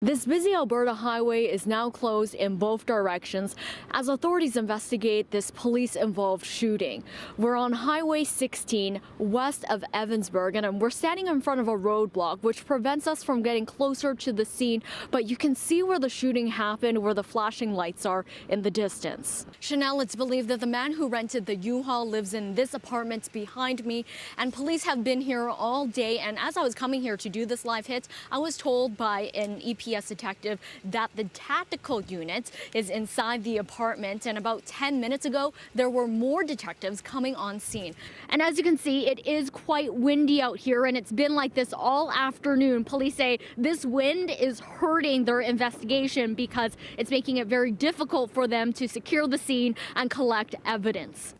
This busy Alberta highway is now closed in both directions as authorities investigate this police-involved shooting. We're on Highway 16 west of Evansburg, and we're standing in front of a roadblock which prevents us from getting closer to the scene, but you can see where the shooting happened, where the flashing lights are in the distance. Chanel, it's believed that the man who rented the U-Haul lives in this apartment behind me, and police have been here all day. And as I was coming here to do this live hit, I was told by an EPS detective that the tactical unit is inside the apartment, and about 10 minutes ago there were more detectives coming on scene. And as you can see, it is quite windy out here, and it's been like this all afternoon. Police say this wind is hurting their investigation because it's making it very difficult for them to secure the scene and collect evidence.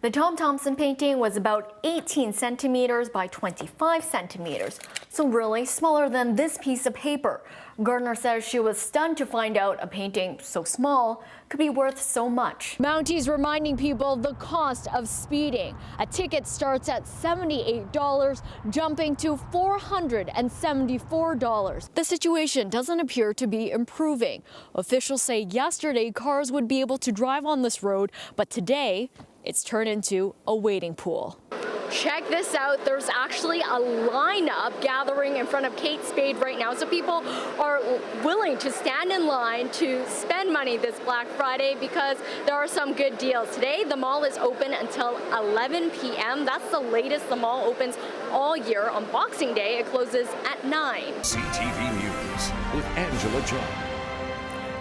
The Tom Thompson painting was about 18 centimeters by 25 centimeters, so really smaller than this piece of paper. Gardner says she was stunned to find out a painting so small could be worth so much. Mounties reminding people the cost of speeding. A ticket starts at $78, jumping to $474. The situation doesn't appear to be improving. Officials say yesterday cars would be able to drive on this road, but today it's turned into a waiting pool. Check this out. There's actually a lineup gathering in front of Kate Spade right now. So people are willing to stand in line to spend money this Black Friday because there are some good deals. Today, the mall is open until 11 p.m. That's the latest the mall opens all year. On Boxing Day, it closes at 9. CTV News with Angela Jung.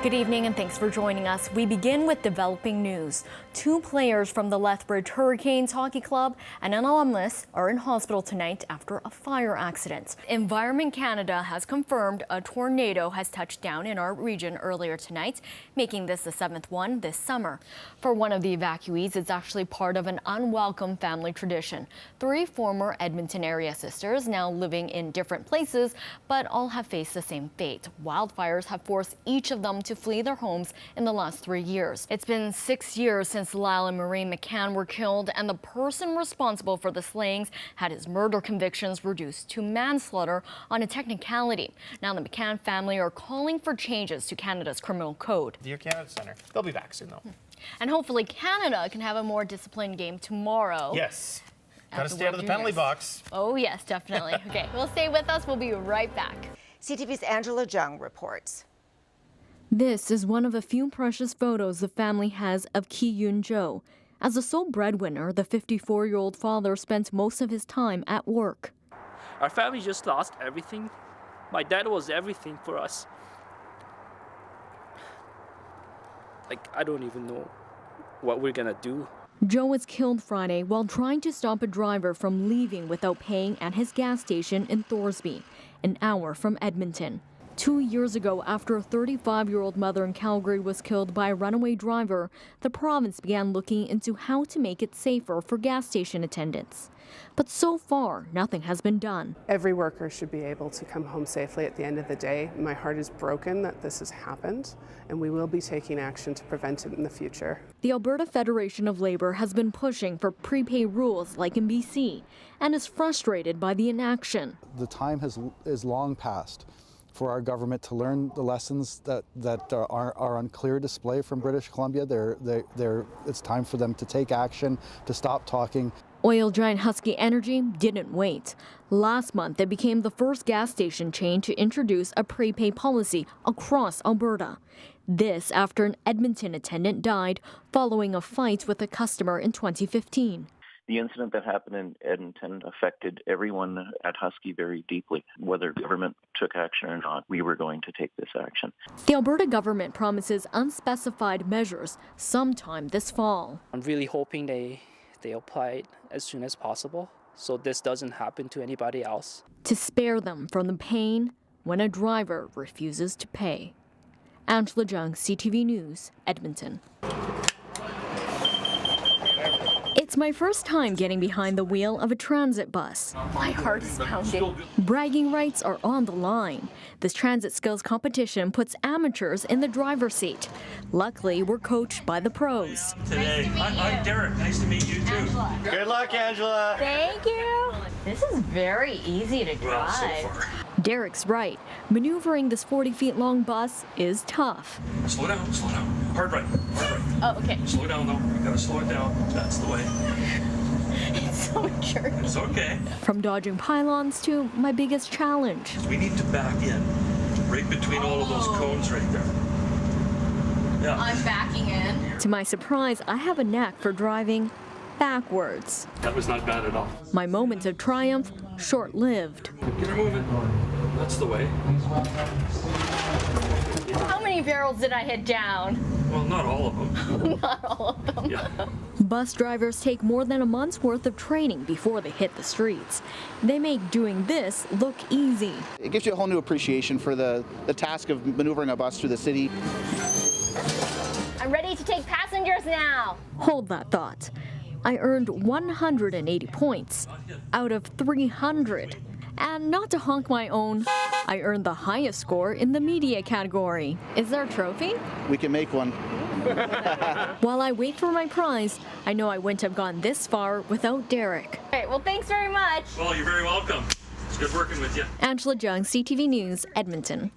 Good evening and thanks for joining us. We begin with developing news. Two players from the Lethbridge Hurricanes Hockey Club and an alumnus are in hospital tonight after a fire accident. Environment Canada has confirmed a tornado has touched down in our region earlier tonight, making this the 7th one this summer. For one of the evacuees, it's actually part of an unwelcome family tradition. 3 former Edmonton area sisters now living in different places, but all have faced the same fate. Wildfires have forced each of them to flee their homes in the last 3 years. It's been 6 years since Lyle and Marie McCann were killed, and the person responsible for the slayings had his murder convictions reduced to manslaughter on a technicality. Now the McCann family are calling for changes to Canada's criminal code. Dear Canada Center. They'll be back soon, though. And hopefully Canada can have a more disciplined game tomorrow. Yes. Got to stay out of the penalty box. Oh, yes, definitely. Okay, well, stay with us. We'll be right back. CTV's Angela Jung reports. This is one of a few precious photos the family has of Ki-Yun Jo. As the sole breadwinner, the 54-year-old father spent most of his time at work. Our family just lost everything. My dad was everything for us. I don't even know what we're gonna do. Joe was killed Friday while trying to stop a driver from leaving without paying at his gas station in Thorsby, an hour from Edmonton. 2 years ago, after a 35-year-old mother in Calgary was killed by a runaway driver, the province began looking into how to make it safer for gas station attendants. But so far, nothing has been done. Every worker should be able to come home safely at the end of the day. My heart is broken that this has happened, and we will be taking action to prevent it in the future. The Alberta Federation of Labour has been pushing for prepay rules like in BC and is frustrated by the inaction. The time is long past for our government to learn the lessons that are on clear display from British Columbia. It's time for them to take action, to stop talking. Oil giant Husky Energy didn't wait. Last month, it became the first gas station chain to introduce a prepay policy across Alberta. This after an Edmonton attendant died following a fight with a customer in 2015. The incident that happened in Edmonton affected everyone at Husky very deeply. Whether government took action or not, we were going to take this action. The Alberta government promises unspecified measures sometime this fall. I'm really hoping they apply it as soon as possible so this doesn't happen to anybody else. To spare them from the pain when a driver refuses to pay. Angela Jung, CTV News, Edmonton. It's my first time getting behind the wheel of a transit bus. My heart is pounding. Bragging rights are on the line. This transit skills competition puts amateurs in the driver's seat. Luckily, we're coached by the pros. Today. I'm Derek. Nice to meet you too. Good luck, Angela. Thank you. This is very easy to drive. Well, so far. Derek's right. Maneuvering this 40 feet long bus is tough. Slow down, slow down. Hard right, hard right. Oh, okay. Slow down though. You gotta slow it down. That's the way. It's so jerky. It's okay. From dodging pylons to my biggest challenge. We need to back in, right between all of those cones right there. Yeah. I'm backing in. To my surprise, I have a knack for driving backwards. That was not bad at all. My moment of triumph, short-lived. Get her moving. That's the way. How many barrels did I hit down? Well, not all of them. Not all of them. Yeah. Bus drivers take more than a month's worth of training before they hit the streets. They make doing this look easy. It gives you a whole new appreciation for the task of maneuvering a bus through the city. I'm ready to take passengers now. Hold that thought. I earned 180 points out of 300. And not to honk my own, I earned the highest score in the media category. Is there a trophy? We can make one. While I wait for my prize, I know I wouldn't have gone this far without Derek. All right, well, thanks very much. Well, you're very welcome. It's good working with you. Angela Jung, CTV News, Edmonton.